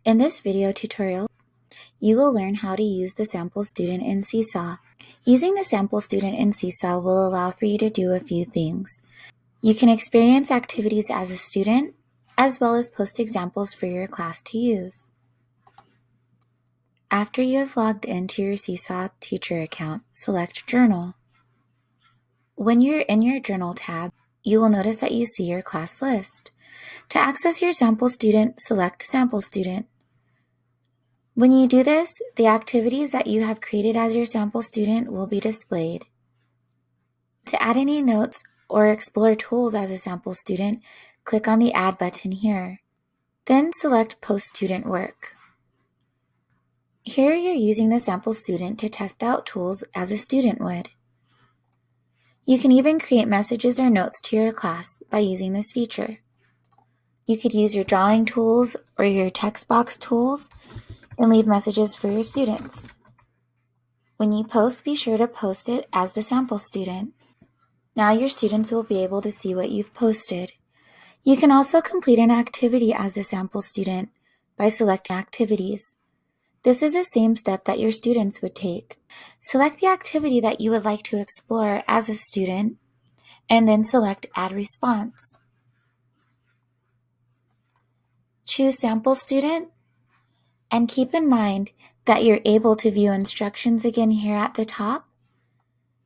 In this video tutorial, you will learn how to use the sample student in Seesaw. Using the sample student in Seesaw will allow for you to do a few things. You can experience activities as a student, as well as post examples for your class to use. After you have logged into your Seesaw teacher account, select Journal. When you're in your Journal tab, you will notice that you see your class list. To access your sample student, select Sample Student. When you do this, the activities that you have created as your sample student will be displayed. To add any notes or explore tools as a sample student, click on the Add button here. Then select Post Student Work. Here you're using the sample student to test out tools as a student would. You can even create messages or notes to your class by using this feature. You could use your drawing tools or your text box tools and leave messages for your students. When you post, be sure to post it as the sample student. Now your students will be able to see what you've posted. You can also complete an activity as a sample student by selecting Activities. This is the same step that your students would take. Select the activity that you would like to explore as a student, and then select Add Response. Choose Sample Student, and keep in mind that you're able to view instructions again here at the top.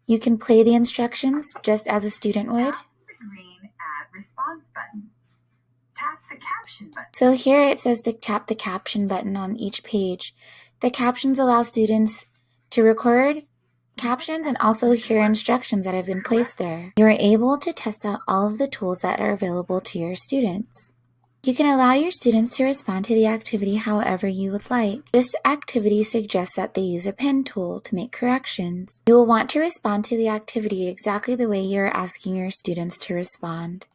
You can play the instructions just as a student would. Tap the green Add Response button. Tap the Caption button. So here it says to tap the Caption button on each page. The captions allow students to record captions and also hear instructions that have been placed there. You're able to test out all of the tools that are available to your students. You can allow your students to respond to the activity however you would like. This activity suggests that they use a pen tool to make corrections. You will want to respond to the activity exactly the way you are asking your students to respond.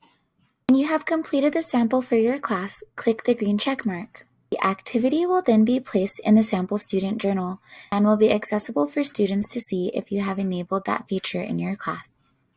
When you have completed the sample for your class, click the green check mark. The activity will then be placed in the sample student journal and will be accessible for students to see if you have enabled that feature in your class.